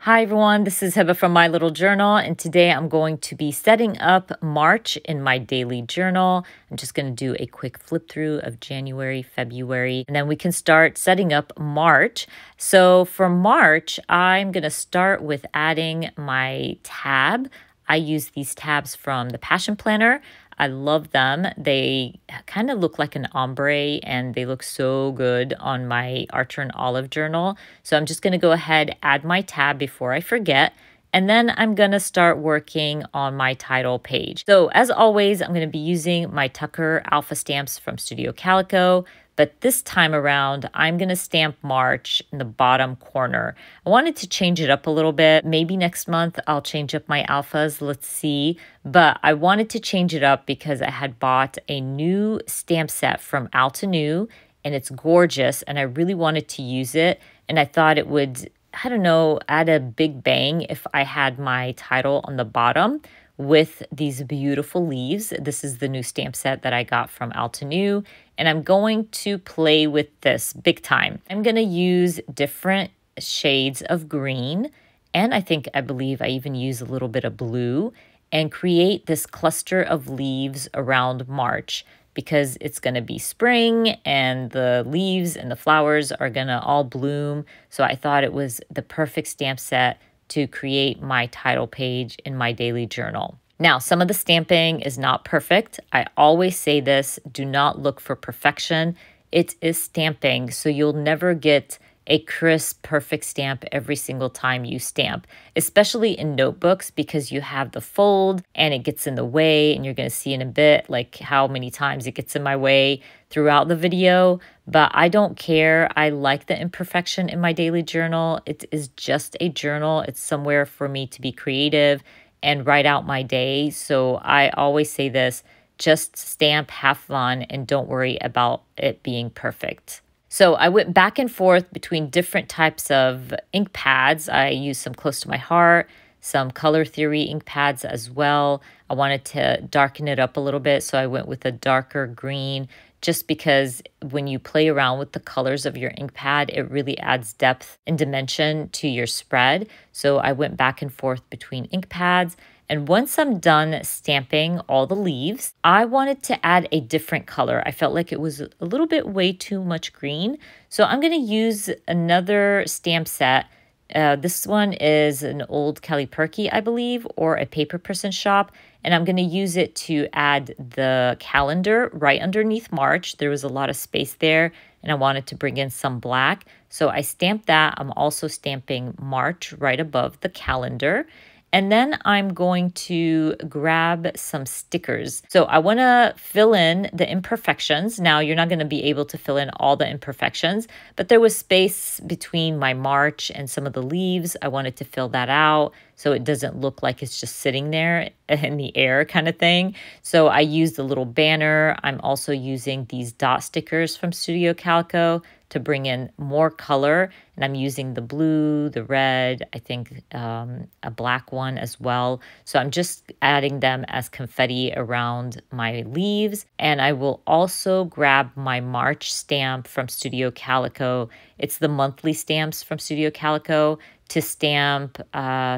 Hi everyone, this is Heba from My Little Journal, and today I'm going to be setting up March in my daily journal. I'm just going to do a quick flip through of January, February, and then we can start setting up March. So for March, I'm going to start with adding my tab. I use these tabs from the Passion Planner. I love them. They kind of look like an ombre and they look so good on my Archer and Olive journal. So I'm just going to go ahead, add my tab before I forget. And then I'm going to start working on my title page. So as always, I'm going to be using my Tucker Alpha stamps from Studio Calico. But this time around, I'm going to stamp March in the bottom corner. I wanted to change it up a little bit. Maybe next month I'll change up my alphas. Let's see. But I wanted to change it up because I had bought a new stamp set from Altenew, and it's gorgeous, and I really wanted to use it. And I thought it would, I don't know, add a big bang if I had my title on the bottom with these beautiful leaves. This is the new stamp set that I got from Altenew, and I'm going to play with this big time. I'm going to use different shades of green, and I believe I even use a little bit of blue, and create this cluster of leaves around March because it's going to be spring and the leaves and the flowers are going to all bloom. So I thought it was the perfect stamp set to create my title page in my daily journal. Now, some of the stamping is not perfect. I always say this, do not look for perfection. It is stamping, so you'll never get a crisp, perfect stamp every single time you stamp, especially in notebooks because you have the fold and it gets in the way, and you're going to see in a bit like how many times it gets in my way throughout the video. But I don't care. I like the imperfection in my daily journal. It is just a journal. It's somewhere for me to be creative and write out my day. So I always say this, just stamp, have fun, and don't worry about it being perfect. So I went back and forth between different types of ink pads. I used some Close to My Heart, some Color Theory ink pads as well. I wanted to darken it up a little bit, so I went with a darker green just because when you play around with the colors of your ink pad, it really adds depth and dimension to your spread. So I went back and forth between ink pads. And once I'm done stamping all the leaves, I wanted to add a different color. I felt like it was a little bit way too much green. So I'm going to use another stamp set. This one is an old Kelly Perky, I believe, or a Paper Person shop. And I'm going to use it to add the calendar right underneath March. There was a lot of space there, and I wanted to bring in some black. So I stamped that. I'm also stamping March right above the calendar. And then I'm going to grab some stickers. So I want to fill in the imperfections. Now, you're not going to be able to fill in all the imperfections, but there was space between my March and some of the leaves. I wanted to fill that out so it doesn't look like it's just sitting there in the air kind of thing. So I used a little banner. I'm also using these dot stickers from Studio Calico to bring in more color. And I'm using the blue, the red, I think a black one as well. So I'm just adding them as confetti around my leaves. And I will also grab my March stamp from Studio Calico. It's the monthly stamps from Studio Calico to stamp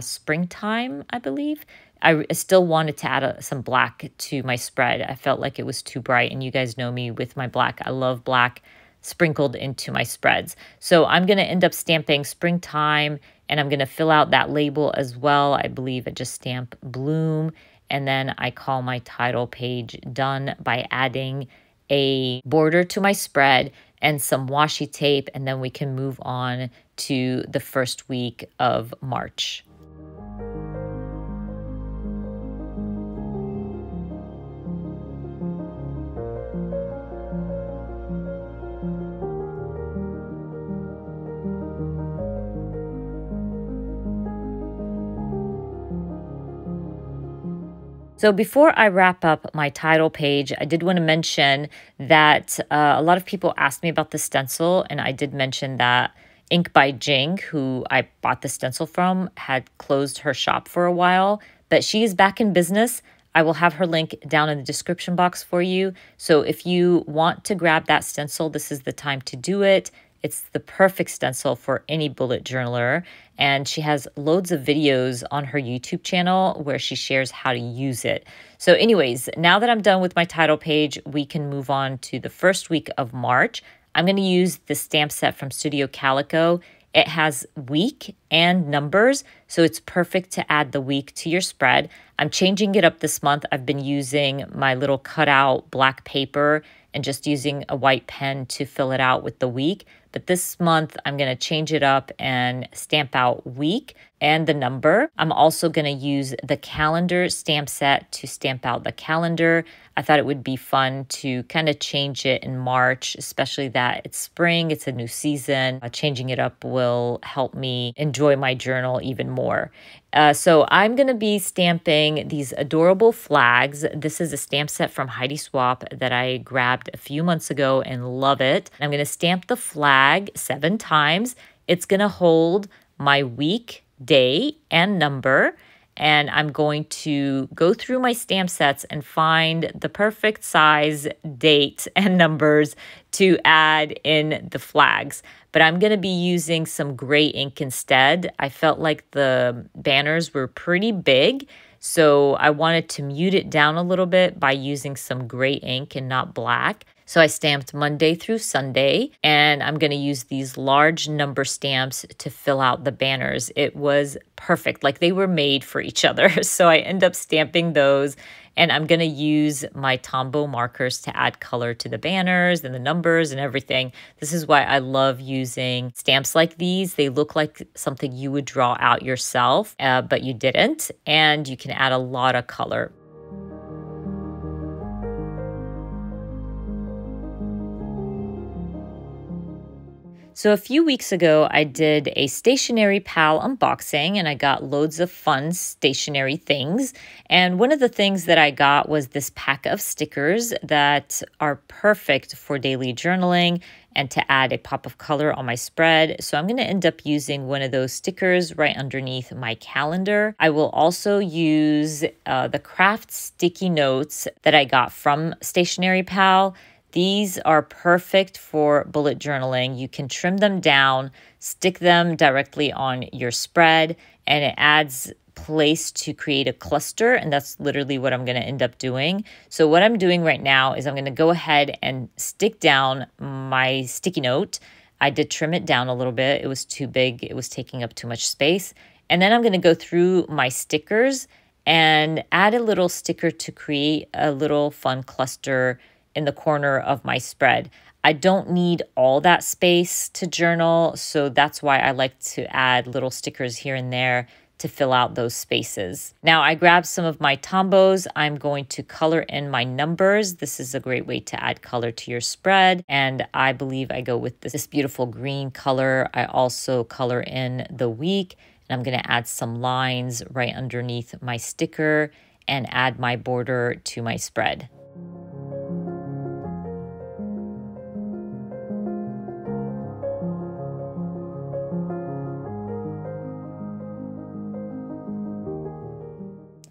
springtime, I believe. I still wanted to add some black to my spread. I felt like it was too bright, and you guys know me with my black. I love black sprinkled into my spreads. So I'm going to end up stamping springtime, and I'm going to fill out that label as well. I believe I just stamp bloom, and then I call my title page done by adding a border to my spread and some washi tape, and then we can move on to the first week of March. So before I wrap up my title page, I did want to mention that a lot of people asked me about the stencil, and I did mention that Ink by Jing, who I bought the stencil from, had closed her shop for a while, but she is back in business. I will have her link down in the description box for you. So if you want to grab that stencil, this is the time to do it. It's the perfect stencil for any bullet journaler. And she has loads of videos on her YouTube channel where she shares how to use it. So anyways, now that I'm done with my title page, we can move on to the first week of March. I'm going to use the stamp set from Studio Calico. It has week and numbers, so it's perfect to add the week to your spread. I'm changing it up this month. I've been using my little cutout black paper and just using a white pen to fill it out with the week. But this month, I'm going to change it up and stamp out week and the number. I'm also going to use the calendar stamp set to stamp out the calendar. I thought it would be fun to kind of change it in March, especially that it's spring, it's a new season. Changing it up will help me enjoy my journal even more. So I'm going to be stamping these adorable flags. This is a stamp set from Heidi Swapp that I grabbed a few months ago and love it. I'm going to stamp the flag 7 times. It's going to hold my week, day, and number. And I'm going to go through my stamp sets and find the perfect size, date, and numbers to add in the flags. But I'm going to be using some gray ink instead. I felt like the banners were pretty big, so I wanted to mute it down a little bit by using some gray ink and not black. So I stamped Monday through Sunday, and I'm going to use these large number stamps to fill out the banners. It was perfect, like they were made for each other. So I end up stamping those, and I'm going to use my Tombow markers to add color to the banners and the numbers and everything. This is why I love using stamps like these. They look like something you would draw out yourself, but you didn't, and you can add a lot of color. So a few weeks ago, I did a Stationery Pal unboxing and I got loads of fun stationery things. And one of the things that I got was this pack of stickers that are perfect for daily journaling and to add a pop of color on my spread. So I'm going to end up using one of those stickers right underneath my calendar. I will also use the craft sticky notes that I got from Stationery Pal. These are perfect for bullet journaling. You can trim them down, stick them directly on your spread, and it adds place to create a cluster, and that's literally what I'm going to end up doing. So what I'm doing right now is I'm going to go ahead and stick down my sticky note. I did trim it down a little bit. It was too big. It was taking up too much space. And then I'm going to go through my stickers and add a little sticker to create a little fun cluster in the corner of my spread. I don't need all that space to journal, so that's why I like to add little stickers here and there to fill out those spaces. Now I grabbed some of my Tombows. I'm going to color in my numbers. This is a great way to add color to your spread, and I believe I go with this beautiful green color. I also color in the week, and I'm going to add some lines right underneath my sticker and add my border to my spread.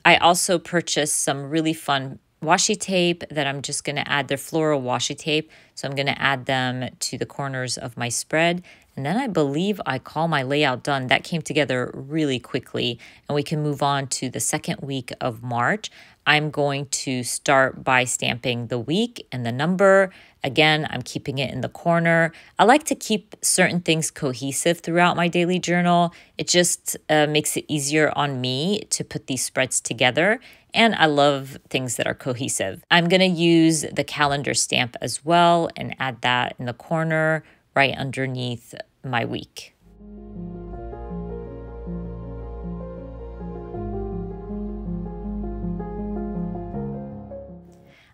I also purchased some really fun washi tape that I'm just going to add. They're floral washi tape, so I'm going to add them to the corners of my spread. And then I believe I call my layout done. That came together really quickly, and we can move on to the second week of March. I'm going to start by stamping the week and the number. Again, I'm keeping it in the corner. I like to keep certain things cohesive throughout my daily journal. It just makes it easier on me to put these spreads together. And I love things that are cohesive. I'm going to use the calendar stamp as well and add that in the corner right underneath my week.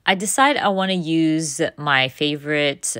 I decided I want to use my favorite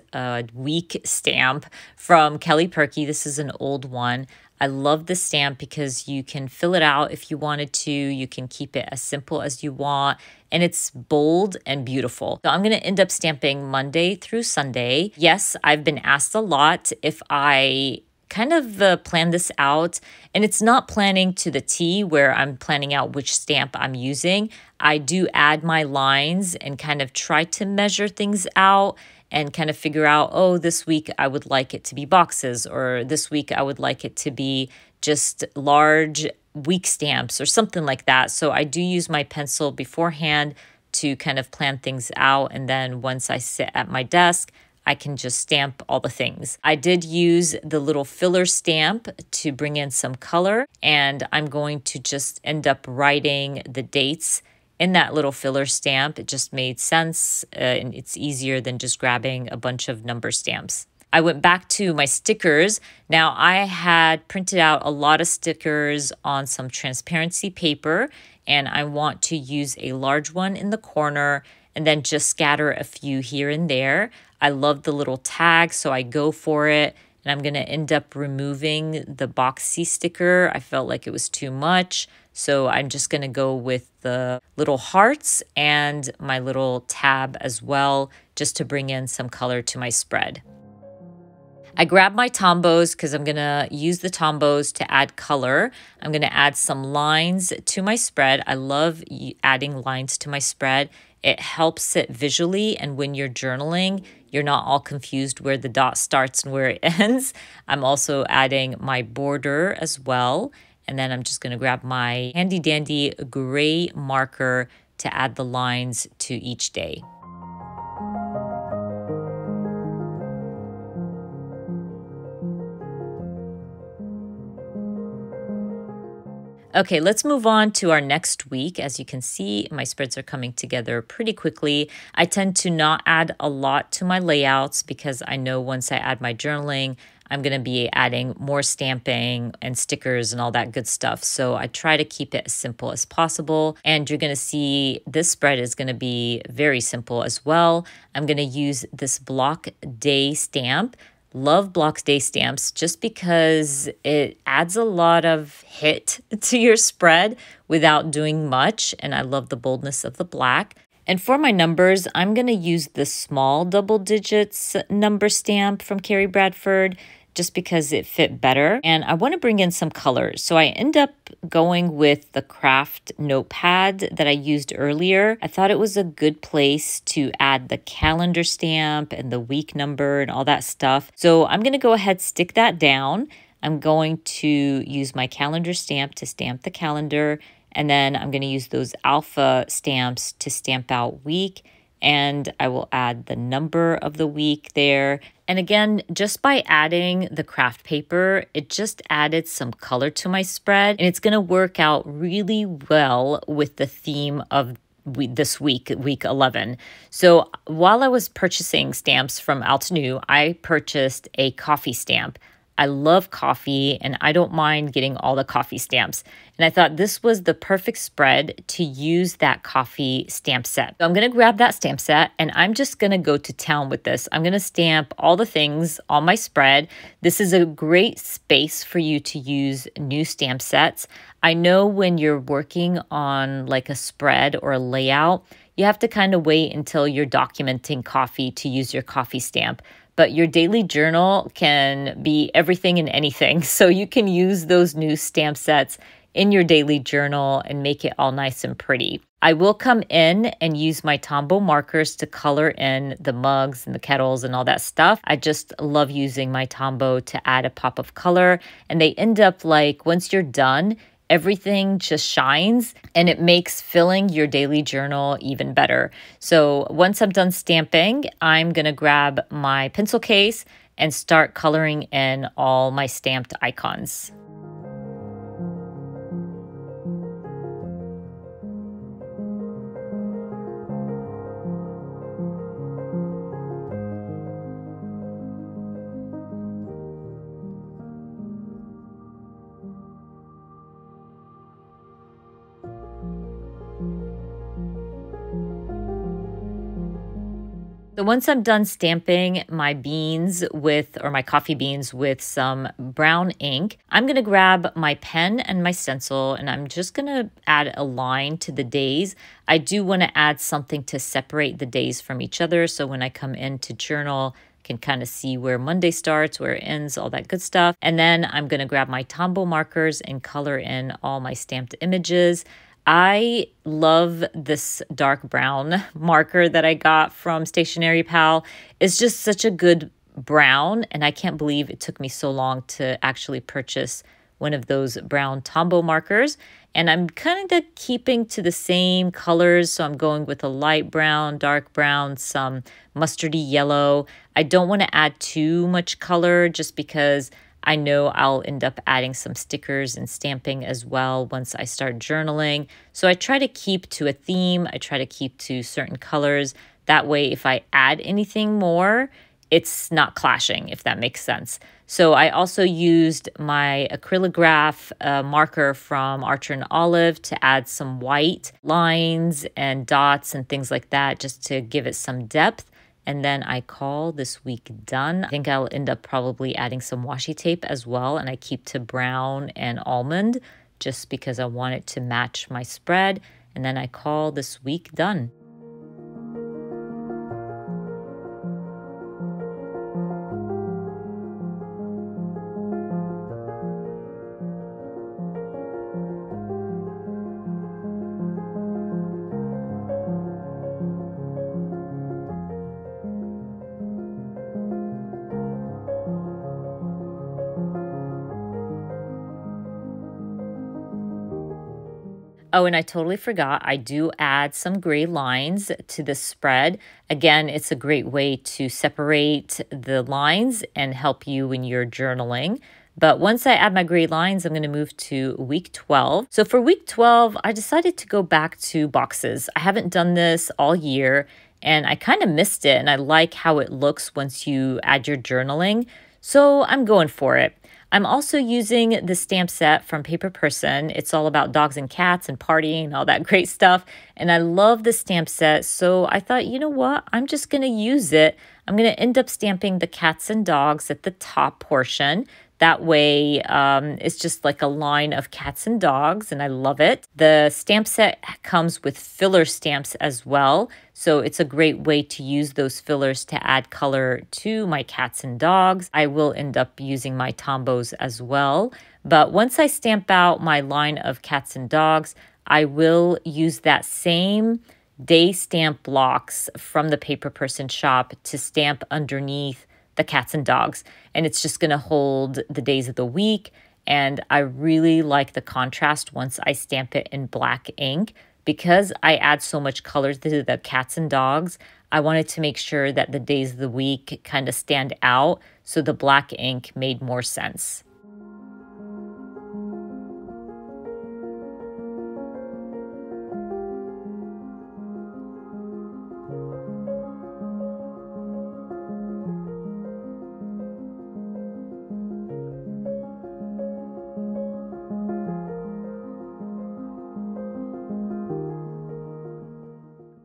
week stamp from Kelly Purkey. This is an old one. I love the stamp because you can fill it out if you wanted to. You can keep it as simple as you want, and it's bold and beautiful. So I'm going to end up stamping Monday through Sunday. Yes, I've been asked a lot if I kind of plan this out, and it's not planning to the T where I'm planning out which stamp I'm using. I do add my lines and kind of try to measure things out and kind of figure out, oh, this week I would like it to be boxes, or this week I would like it to be just large week stamps or something like that. So I do use my pencil beforehand to kind of plan things out. And then once I sit at my desk, I can just stamp all the things. I did use the little filler stamp to bring in some color, and I'm going to just end up writing the dates in that little filler stamp. It just made sense, and it's easier than just grabbing a bunch of number stamps. I went back to my stickers. Now, I had printed out a lot of stickers on some transparency paper, and I want to use a large one in the corner and then just scatter a few here and there. I love the little tag, so I go for it. And I'm going to end up removing the boxy sticker. I felt like it was too much. So I'm just going to go with the little hearts and my little tab as well, just to bring in some color to my spread. I grabbed my Tombows because I'm going to use the Tombows to add color. I'm going to add some lines to my spread. I love adding lines to my spread. It helps it visually, and when you're journaling, you're not all confused where the dot starts and where it ends. I'm also adding my border as well. And then I'm just going to grab my handy dandy gray marker to add the lines to each day. Okay, let's move on to our next week. As you can see, my spreads are coming together pretty quickly. I tend to not add a lot to my layouts because I know once I add my journaling, I'm going to be adding more stamping and stickers and all that good stuff. So I try to keep it as simple as possible. And you're going to see this spread is going to be very simple as well. I'm going to use this block day stamp. Love block day stamps just because it adds a lot of hit to your spread without doing much. And I love the boldness of the black. And for my numbers, I'm going to use the small double digits number stamp from Carrie Bradford just because it fit better. And I want to bring in some colors. So I end up going with the craft notepad that I used earlier. I thought it was a good place to add the calendar stamp and the week number and all that stuff. So I'm going to go ahead, stick that down. I'm going to use my calendar stamp to stamp the calendar. And then I'm going to use those alpha stamps to stamp out week. And I will add the number of the week there. And again, just by adding the craft paper, it just added some color to my spread. And it's going to work out really well with the theme of this week, week 11. So while I was purchasing stamps from Altenew, I purchased a coffee stamp. I love coffee and I don't mind getting all the coffee stamps. And I thought this was the perfect spread to use that coffee stamp set. So I'm going to grab that stamp set and I'm just going to go to town with this. I'm going to stamp all the things on my spread. This is a great space for you to use new stamp sets. I know when you're working on like a spread or a layout, you have to kind of wait until you're documenting coffee to use your coffee stamp. But your daily journal can be everything and anything. So you can use those new stamp sets in your daily journal and make it all nice and pretty. I will come in and use my Tombow markers to color in the mugs and the kettles and all that stuff. I just love using my Tombow to add a pop of color. And they end up like, once you're done, everything just shines and it makes filling your daily journal even better. So once I'm done stamping, I'm going to grab my pencil case and start coloring in all my stamped icons. So once I'm done stamping my beans with, or my coffee beans with some brown ink, I'm going to grab my pen and my stencil and I'm just going to add a line to the days. I do want to add something to separate the days from each other. So when I come in to journal, I can kind of see where Monday starts, where it ends, all that good stuff. And then I'm going to grab my Tombow markers and color in all my stamped images. I love this dark brown marker that I got from Stationery Pal. It's just such a good brown, and I can't believe it took me so long to actually purchase one of those brown Tombow markers. And I'm kind of keeping to the same colors, so I'm going with a light brown, dark brown, some mustardy yellow. I don't want to add too much color just because I know I'll end up adding some stickers and stamping as well once I start journaling. So I try to keep to a theme. I try to keep to certain colors. That way, if I add anything more, it's not clashing, if that makes sense. So I also used my acrylograph marker from Archer and Olive to add some white lines and dots and things like that, just to give it some depth. And then I call this week done. I think I'll end up probably adding some washi tape as well. And I keep to brown and almond just because I want it to match my spread. And then I call this week done. Oh, and I totally forgot, I do add some gray lines to the spread. Again, it's a great way to separate the lines and help you when you're journaling. But once I add my gray lines, I'm going to move to week 12. So for week 12, I decided to go back to boxes. I haven't done this all year, and I kind of missed it, and I like how it looks once you add your journaling. So I'm going for it. I'm also using the stamp set from Paper Person. It's all about dogs and cats and partying and all that great stuff. And I love the stamp set. So I thought, you know what? I'm just going to use it. I'm going to end up stamping the cats and dogs at the top portion. That way, it's just like a line of cats and dogs, and I love it. The stamp set comes with filler stamps as well, so it's a great way to use those fillers to add color to my cats and dogs. I will end up using my Tombows as well, but once I stamp out my line of cats and dogs, I will use that same day stamp blocks from the Paper Person shop to stamp underneath the cats and dogs, and it's just going to hold the days of the week. And I really like the contrast once I stamp it in black ink, because I add so much color to the cats and dogs. I wanted to make sure that the days of the week kind of stand out, so the black ink made more sense.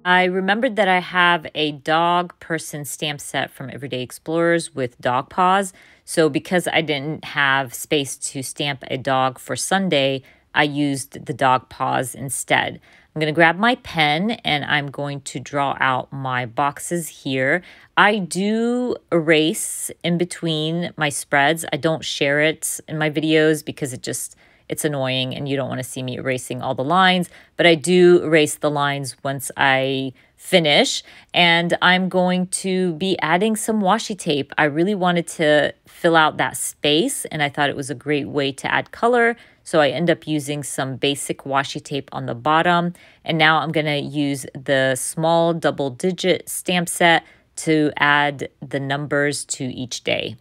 I remembered that I have a dog person stamp set from Everyday Explorers with dog paws. So because I didn't have space to stamp a dog for Sunday, I used the dog paws instead. I'm going to grab my pen and I'm going to draw out my boxes here. I do erase in between my spreads. I don't share it in my videos because it's annoying and you don't want to see me erasing all the lines, but I do erase the lines once I finish. And I'm going to be adding some washi tape. I really wanted to fill out that space, and I thought it was a great way to add color. So I end up using some basic washi tape on the bottom. And now I'm going to use the small double-digit stamp set to add the numbers to each day.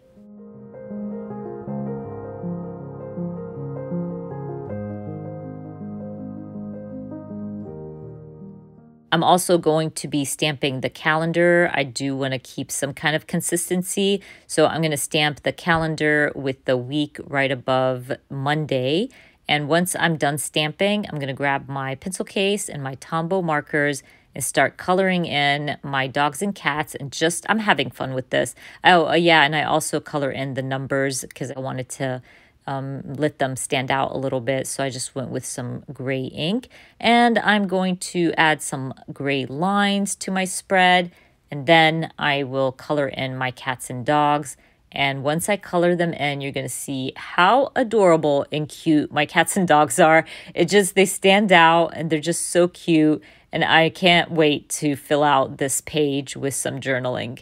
I'm also going to be stamping the calendar. I do want to keep some kind of consistency. So I'm going to stamp the calendar with the week right above Monday. And once I'm done stamping, I'm going to grab my pencil case and my Tombow markers and start coloring in my dogs and cats. And I'm having fun with this. Oh, yeah, and I also color in the numbers because I wanted to let them stand out a little bit. So I just went with some gray ink, and I'm going to add some gray lines to my spread, and then I will color in my cats and dogs. And once I color them in, you're going to see how adorable and cute my cats and dogs are. They stand out and they're just so cute. And I can't wait to fill out this page with some journaling.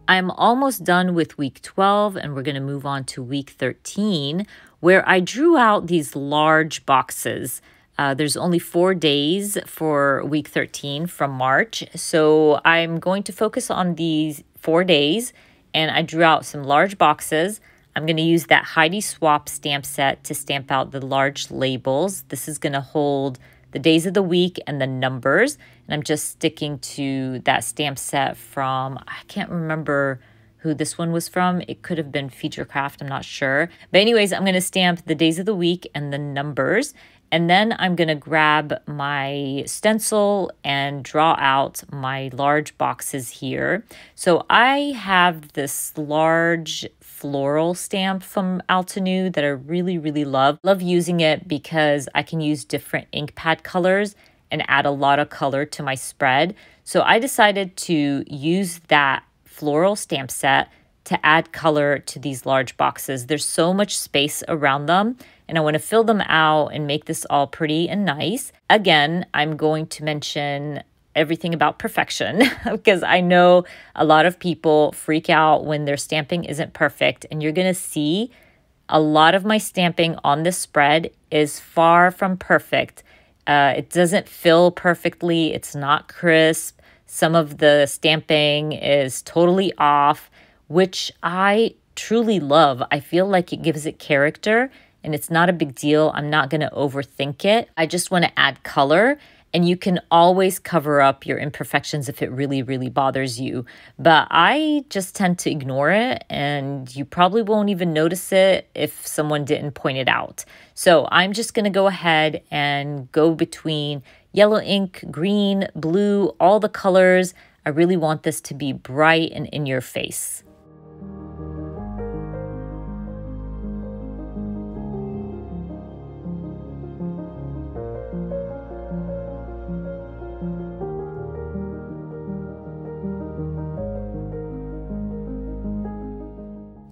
I'm almost done with week 12 and we're going to move on to week 13 where I drew out these large boxes. There's only 4 days for week 13 from March. So I'm going to focus on these 4 days and I drew out some large boxes. I'm going to use that Heidi Swapp stamp set to stamp out the large labels. This is going to hold the days of the week and the numbers. And I'm just sticking to that stamp set from, I can't remember who this one was from. It could have been Featurecraft, I'm not sure. But anyways, I'm going to stamp the days of the week and the numbers. And then I'm going to grab my stencil and draw out my large boxes here. So I have this large floral stamp from Altenew that I really, really love. Love using it because I can use different ink pad colors and add a lot of color to my spread. So I decided to use that floral stamp set to add color to these large boxes. There's so much space around them and I want to fill them out and make this all pretty and nice. Again, I'm going to mention everything about perfection because I know a lot of people freak out when their stamping isn't perfect, and you're going to see a lot of my stamping on this spread is far from perfect. It doesn't fill perfectly. It's not crisp. Some of the stamping is totally off, which I truly love. I feel like it gives it character and it's not a big deal. I'm not going to overthink it. I just want to add color, and you can always cover up your imperfections if it really, really bothers you. But I just tend to ignore it, and you probably won't even notice it if someone didn't point it out. So I'm just going to go ahead and go between yellow ink, green, blue, all the colors. I really want this to be bright and in your face.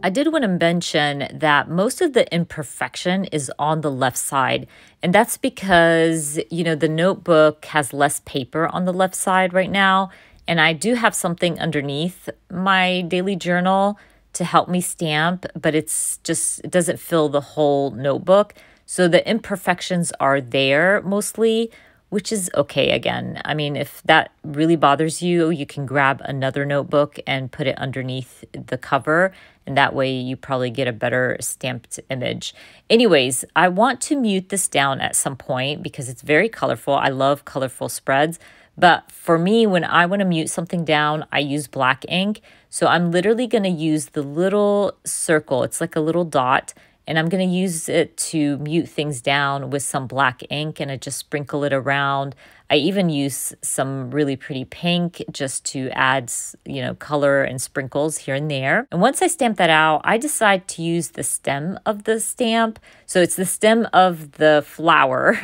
I did want to mention that most of the imperfection is on the left side. And that's because, the notebook has less paper on the left side right now. And I do have something underneath my daily journal to help me stamp, but it doesn't fill the whole notebook. So the imperfections are there mostly, which is okay again. I mean, if that really bothers you, you can grab another notebook and put it underneath the cover, and that way you probably get a better stamped image. Anyways, I want to mute this down at some point because it's very colorful. I love colorful spreads, but for me, when I want to mute something down, I use black ink. So I'm literally going to use the little circle. It's like a little dot. And I'm going to use it to mute things down with some black ink, and I just sprinkle it around. I even use some really pretty pink just to add, color and sprinkles here and there. And once I stamp that out, I decide to use the stem of the stamp. So it's the stem of the flower.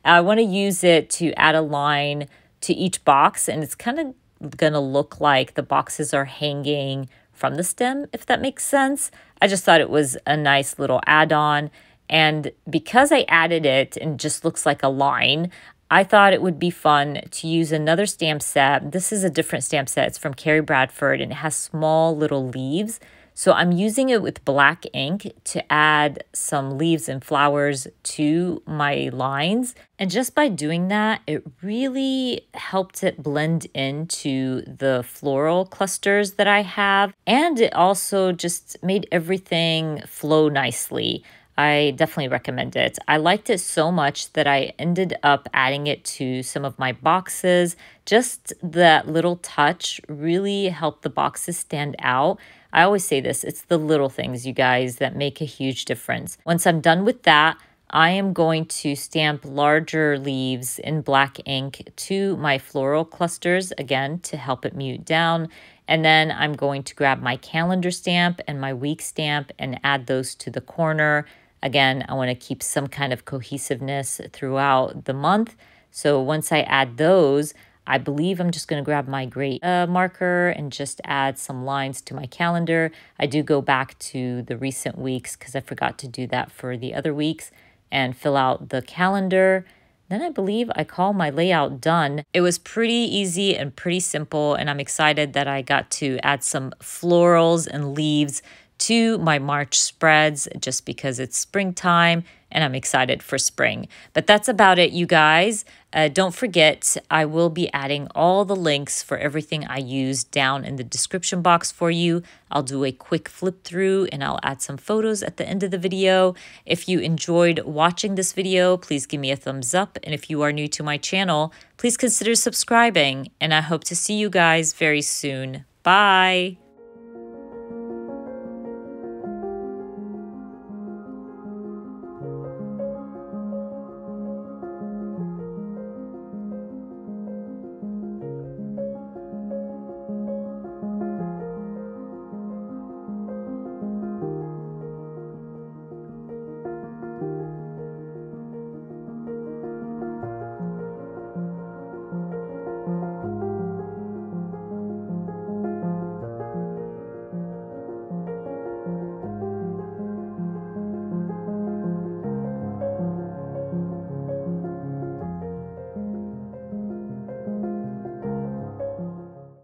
I want to use it to add a line to each box, and it's kind of going to look like the boxes are hanging from the stem, if that makes sense. I just thought it was a nice little add-on. And because I added it and just looks like a line, I thought it would be fun to use another stamp set. This is a different stamp set. It's from Carrie Bradford and it has small little leaves. So I'm using it with black ink to add some leaves and flowers to my lines. And just by doing that, it really helped it blend into the floral clusters that I have. And it also just made everything flow nicely. I definitely recommend it. I liked it so much that I ended up adding it to some of my boxes. Just that little touch really helped the boxes stand out. I always say this, it's the little things, you guys, that make a huge difference. Once I'm done with that, I am going to stamp larger leaves in black ink to my floral clusters, again, to help it mute down. And then I'm going to grab my calendar stamp and my week stamp and add those to the corner. Again, I want to keep some kind of cohesiveness throughout the month. So once I add those, I believe I'm just going to grab my gray marker and just add some lines to my calendar. I do go back to the recent weeks because I forgot to do that for the other weeks and fill out the calendar. Then I believe I call my layout done. It was pretty easy and pretty simple, and I'm excited that I got to add some florals and leaves to my March spreads just because it's springtime and I'm excited for spring. But that's about it, you guys. Don't forget, I will be adding all the links for everything I use down in the description box for you. I'll do a quick flip through and I'll add some photos at the end of the video. If you enjoyed watching this video, please give me a thumbs up. And if you are new to my channel, please consider subscribing. And I hope to see you guys very soon. Bye.